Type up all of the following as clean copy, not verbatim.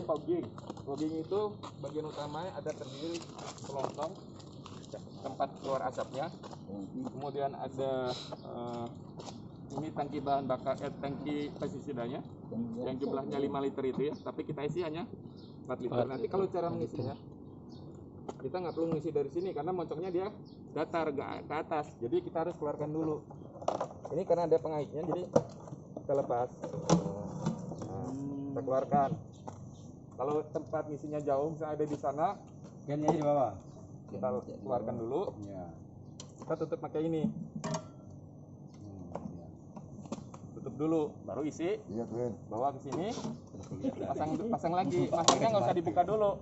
fogging. Fogging itu bagian utamanya ada terdiri pelontong tempat keluar asapnya. Kemudian ada ini tangki bahan bakar, tangki pestisidanya yang jumlahnya 5 liter itu ya, tapi kita isi hanya 4 liter. Nanti kalau cara mengisinya, kita nggak perlu mengisi dari sini karena moncongnya dia datar ke atas, jadi kita harus keluarkan dulu. Ini karena ada pengaitnya, jadi kita lepas. Nah, kita keluarkan. Kalau tempat ngisinya jauh, misalnya ada di sana, gennya di bawah. Kita keluarkan dulu. Kita tutup pakai ini. Tutup dulu, baru isi. Bawa ke sini. Pasang lagi. Masangnya nggak usah dibuka dulu.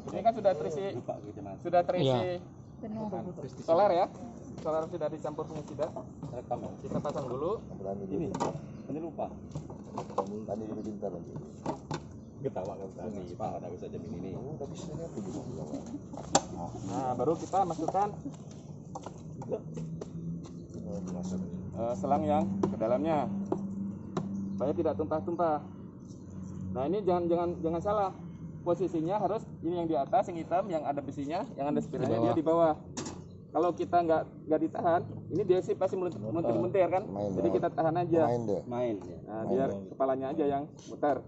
Ini kan sudah terisi solar ya. Solar sudah dicampur pengisida. Kita pasang dulu. Ini lupa. Tadi lebih pintar lagi. Ketawa kan tadi, Pak, ada bisa jamin ini. Nah, baru kita masukkan selang yang ke dalamnya supaya tidak tumpah-tumpah. Nah, ini jangan salah. Posisinya harus ini yang di atas, yang hitam, yang ada besinya, yang ada spiralnya dia di bawah. Kalau kita nggak ditahan, ini dia sih pasti muntir-muntir kan. Jadi kita tahan aja. Main. Nah, biar kepalanya aja yang muter.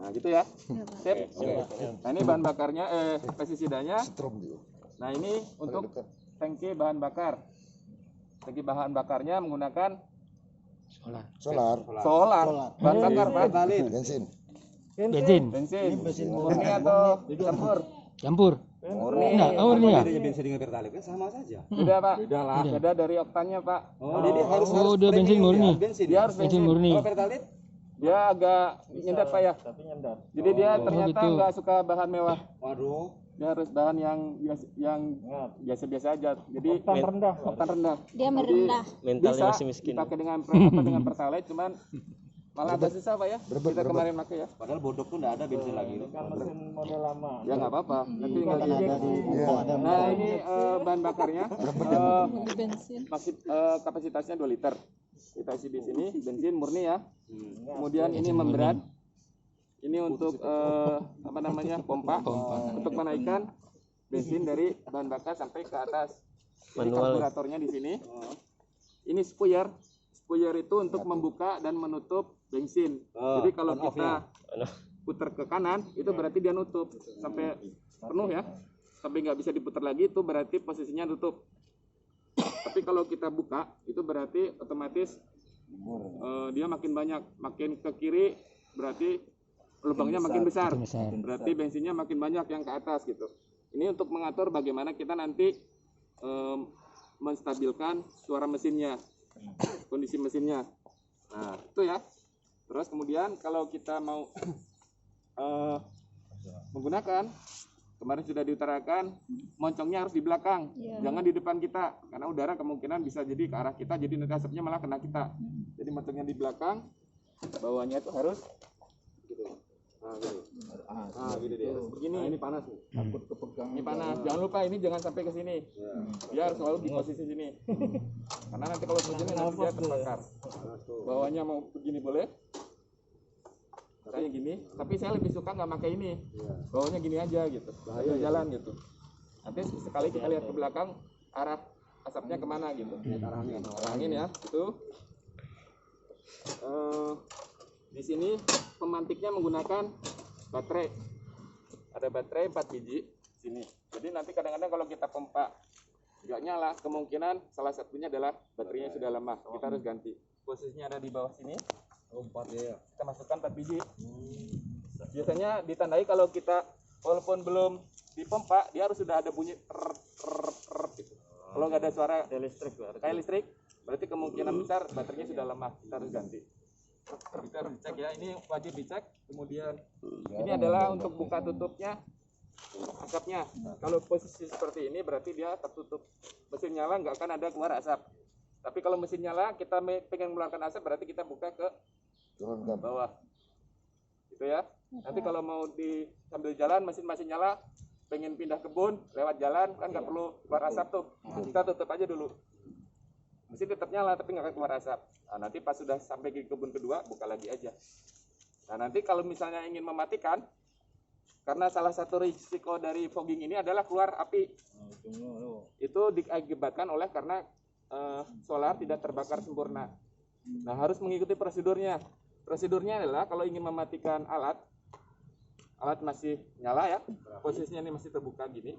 Nah, gitu ya. Sip. Nah, ini bahan bakarnya, pestisidanya. Nah, ini untuk tangki bahan bakar. Tangki bahan bakarnya menggunakan Solar. Bahan bakar, Pak. Bensin. Bensin. Murni atau Campur. murni? Murni ya. Bensin dengan pertalite kan sama saja. Beda, Pak. Beda dari oktannya, Pak. Jadi harus udah bensin murni. Dia harus Bensin murni. Kalau pertalite Dia agak nyendat, Pak ya. Jadi dia ternyata gitu. nggak suka bahan mewah. waduh, Dia harus bahan yang biasa-biasa aja. Jadi oktan rendah. Dia merendah. Mentalnya masih miskin. Dipakai dengan pertalite, cuman malah agak susah, Pak ya. Kita kemarin pakai ya. padahal bodok tuh nggak ada bensin lagi. Ya nggak apa-apa. Nanti tinggal diinjek. Nah, ini bahan bakarnya masih kapasitasnya 2 liter. Kita isi di sini bensin murni ya. Kemudian ini membran. Ini untuk pompa untuk menaikkan bensin dari bahan bakar sampai ke atas. Ini karburatornya di sini. Ini spuyer. Spuyer itu untuk membuka dan menutup bensin. Jadi kalau kita putar ke kanan, itu berarti dia nutup sampai penuh ya. Sampai nggak bisa diputar lagi, itu berarti posisinya tutup. Tapi kalau kita buka, itu berarti otomatis dia makin banyak, makin ke kiri berarti lubangnya makin besar. Berarti bensinnya makin banyak yang ke atas gitu. Ini untuk mengatur bagaimana kita nanti menstabilkan suara mesinnya, kondisi mesinnya. Nah, itu ya. Terus kemudian kalau kita mau menggunakan, kemarin sudah diutarakan, moncongnya harus di belakang, jangan di depan kita, karena udara kemungkinan bisa jadi ke arah kita, jadi nanti asapnya malah kena kita. Jadi moncongnya di belakang, bawahnya itu harus gitu. Nah, gitu. Gitu dia. Begini. Ini panas nih. Takut kepegang. Ini panas. Jangan lupa ini jangan sampai ke sini. Dia harus selalu di posisi sini. Karena nanti kalau begini nanti dia terbakar. Bawahnya mau begini boleh. Kayak gini, tapi saya lebih suka nggak pakai ini. Bawahnya gini aja gitu. Bahaya jalan gitu. Nanti sekali kita lihat ke belakang arah asapnya kemana gitu. Arah angin ya, itu. Di sini pemantiknya menggunakan baterai. Ada baterai 4 biji sini. Jadi nanti kadang-kadang kalau kita pompa nggak nyala, kemungkinan salah satunya adalah baterainya sudah lemah. Kita harus ganti. Posisinya ada di bawah sini. Kita masukkan 4 biji. Biasanya ditandai kalau kita walaupun belum dipompa, dia harus sudah ada bunyi gitu. Kalau nggak ada suara kayak listrik, berarti kemungkinan besar baterainya sudah lemah. Kita harus ganti. Kita harus cek ya, ini wajib dicek. Kemudian ini adalah untuk buka tutupnya asapnya. Kalau posisi seperti ini berarti dia tertutup. Mesin nyala nggak akan ada keluar asap. Tapi kalau mesin nyala kita pengen mengeluarkan asap berarti kita buka ke bawah. Gitu ya. Nanti kalau mau sambil jalan mesin masih nyala, pengen pindah kebun lewat jalan kan nggak perlu keluar asap tuh. Kita tutup aja dulu. Mesin tetap nyala tapi nggak akan keluar asap. Nah, nanti pas sudah sampai ke kebun kedua buka lagi aja. Nah, nanti kalau misalnya ingin mematikan, karena salah satu risiko dari fogging ini adalah keluar api. Itu diakibatkan oleh karena solar tidak terbakar sempurna. Nah, harus mengikuti prosedurnya. Prosedurnya adalah kalau ingin mematikan alat masih nyala ya, posisinya ini masih terbuka gini.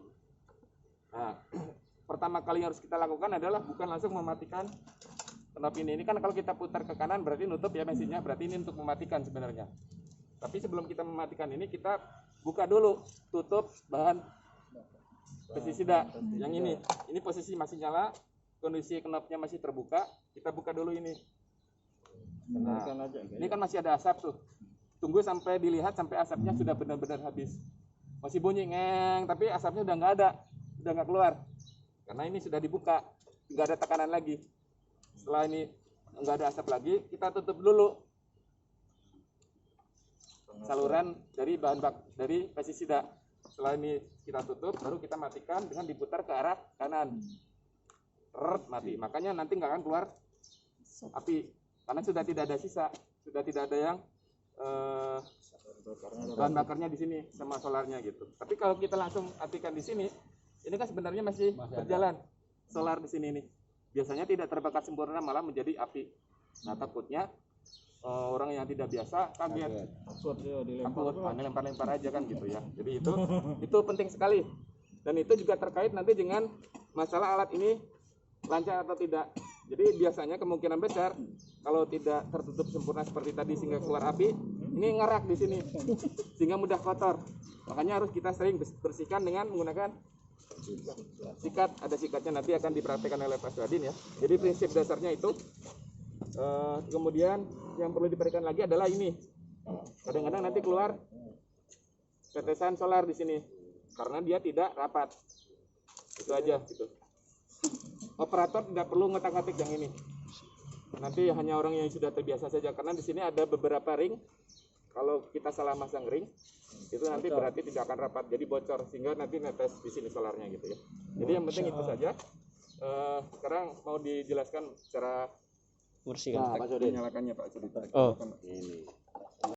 Nah, pertama kali yang harus kita lakukan adalah bukan langsung mematikan knob ini. Ini kan kalau kita putar ke kanan berarti nutup ya mesinnya, berarti ini untuk mematikan sebenarnya. Tapi sebelum kita mematikan ini, kita buka dulu, tutup bahan pestisida yang ini. Ini posisi masih nyala, kondisi knobnya masih terbuka, kita buka dulu ini. Nah, ini kan masih ada asap tuh. Tunggu sampai dilihat sampai asapnya sudah benar-benar habis. Masih bunyi ngeng, tapi asapnya udah nggak ada, udah nggak keluar. Karena ini sudah dibuka, nggak ada tekanan lagi. Setelah ini nggak ada asap lagi, kita tutup dulu saluran dari dari pestisida. Setelah ini kita tutup, baru kita matikan dengan diputar ke arah kanan. Mati. Makanya nanti nggak akan keluar api, karena sudah tidak ada sisa, sudah tidak ada yang bahan bakarnya di sini sama solarnya gitu. Tapi kalau kita langsung matikan di sini, ini kan sebenarnya masih berjalan solar di sini nih. Biasanya tidak terbakar sempurna, malah menjadi api. Nah, takutnya orang yang tidak biasa kaget, takut lempar-lempar aja kan gitu ya. Jadi itu penting sekali. Dan itu juga terkait nanti dengan masalah alat ini lancar atau tidak. Jadi biasanya kemungkinan besar kalau tidak tertutup sempurna seperti tadi sehingga keluar api, ini ngerak di sini sehingga mudah kotor. Makanya harus kita sering bersihkan dengan menggunakan sikat. Ada sikatnya, nanti akan dipraktekkan oleh Pak Swadin ya. Jadi prinsip dasarnya itu. Kemudian yang perlu diperhatikan lagi adalah ini. Kadang-kadang nanti keluar tetesan solar di sini karena dia tidak rapat. Itu aja gitu. Operator tidak perlu ngotak-ngatik yang ini. Nanti hanya orang yang sudah terbiasa saja, karena di sini ada beberapa ring. Kalau kita salah masang ring, itu nanti berarti tidak akan rapat, jadi bocor sehingga nanti netes di sini solarnya gitu ya. Jadi yang penting itu saja. Sekarang mau dijelaskan secara Bersihkan. menyalakannya Pak Sudi. Oh. Ini